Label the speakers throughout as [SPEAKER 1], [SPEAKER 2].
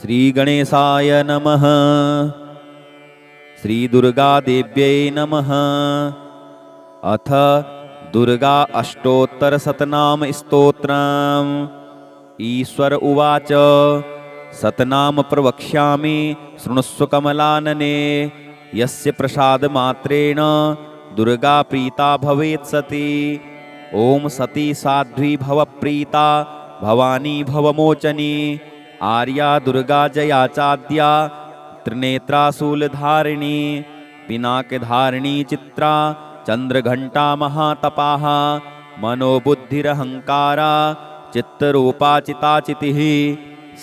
[SPEAKER 1] श्रीगणेशाय नमः। श्रीदुर्गादेव्यै नमः। अथ दुर्गा अष्टोत्तरशतनाम स्तोत्रम्। ईश्वर उवाच शतनाम प्रवक्ष्यामि शृणुष्व कमलानने। यस्य प्रसादमात्रेण दुर्गा प्रीता भवेत् सती। ॐ सती साध्वी भवप्रीता भवानी भवमोचनी। आर्या दुर्गा जया चाद्या त्रिनेत्रा शूलधारिणी। पिनाकधारिणी चित्रा चंद्रघंटा महातपाः। मनोबुद्धिरहंकारा चित्तरूपा चिताचितिः।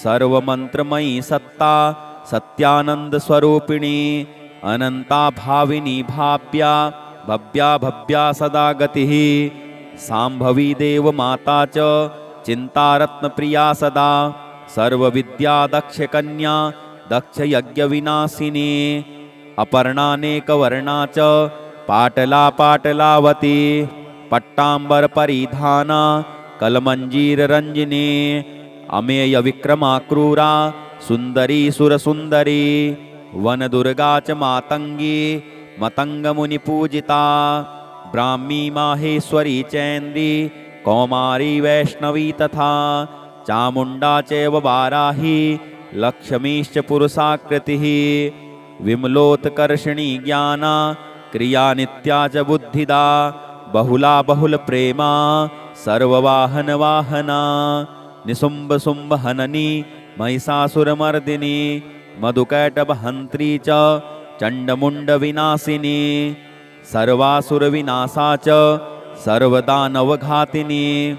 [SPEAKER 1] सर्वमंत्रमयी सत्ता सत्यानंदस्वरूपिणी। अनंता भाविनी भाव्या भव्या भव्या सदा गतिः। सांभवी देवमाता च चिंतारत्नप्रिया सदा। सर्वविद्या दक्षकन्या दक्षयज्ञविनाशिनी। अपर्णानेकवर्णा च पाटला पाटलावती। पट्टांबरपरिधाना कलमंजीररंजिनी। अमेयविक्रमा क्रूरा सुंदरी सुरसुंदरी। वनदुर्गा च मातंगी मतंगमुनिपूजिता। ब्राह्मी माहेश्वरी चैन्द्री कौमारी वैष्णवी तथा। चामुंडा चैव वाराही लक्ष्मीश्च पुरुषाकृतिः। विमलोत्कर्षिणी ज्ञाना क्रिया नित्या च बुद्धिदा। बहुला बहुलप्रेमा सर्ववाहन वाहना। निशुम्भ शुम्भ हननी महिषासुरमर्दिनी। मधुकैटभहन्त्री च चण्डमुण्ड विनाशिनी। सर्वासुरविनाशा च सर्वदानवघातिनी।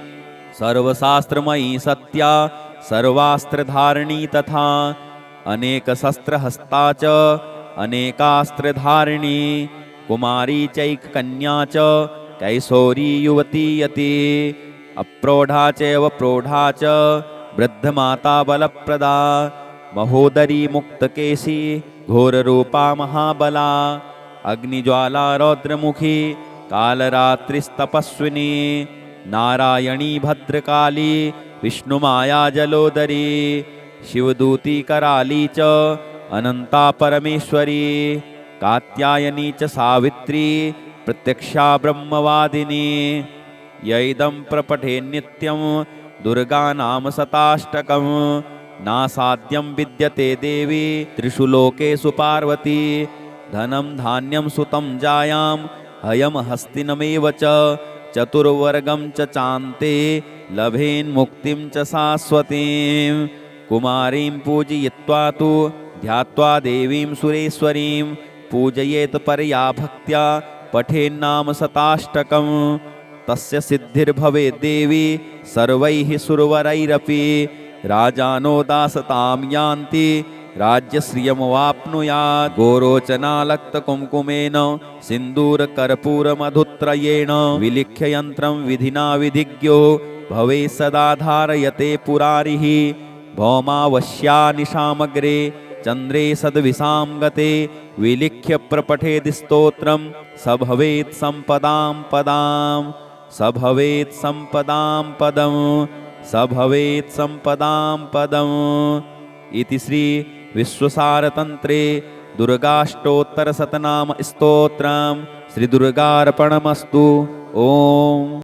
[SPEAKER 1] सर्वशास्त्रमयी सत्या सर्वास्त्रधारिणी तथा। अनेकशस्त्रहस्ता च अनेकास्त्रधारिणी। कुमारी चैककन्या च कैशोरी युवती यति। अप्रौढा चैव प्रौढा च वृद्धमाता बलप्रदा। महोदरी मुक्तकेशी घोररूपा महाबला। अग्निज्वाला रौद्रमुखी कालरात्रिस्तपस्विनी। नारायणी भद्रकाली विष्णुमाया जलोदरी। शिवदूती कराली च अनंता परमेश्वरी। कात्यायनी च सावित्री प्रत्यक्षा ब्रह्मवादिनी। यैदं प्रपठे नित्यं दुर्गा नाम शताष्टकम्। नासाद्यं विद्यते देवी त्रिषु लोकेषु पार्वती। धनं धान्यं सुतं जायां हयं हस्तिनमेव च। चतुर्वर्गं च चान्ते लभेन्मुक्तिं च शाश्वतीं। कुमारीं पूजयित्वा तु ध्यात्वा देवीं सुरेश्वरीं। पूजयेत् परया भक्त्या पठेन्नाम शताष्टकम्। तस्य सिद्धिर्भवेत् देवी सर्वैः सुरवरैरपि। राजानो दासतां यान्ति राज्यश्रियमवाप्नुयात्। गोरोचनालक्तकुङ्कुमेन सिन्दूरकर्पूरमधुत्रयेण विलिख्य यन्त्रं विधिना विधिज्ञो भवेत् सदा धारयते पुरारिः। भौमावश्या निशामग्रे चन्द्रे सद्विषां गते। विलिख्य प्रपठेत् स्तोत्रं स भवेत् सम्पदां पदां। स भवेत् सम्पदां पदं। स भवेत् सम्पदां पदम्। इति श्री विश्वसारतन्त्रे दुर्गाष्टोत्तरशतनाम स्तोत्रम्। श्री दुर्गार्पणमस्तु। ओम।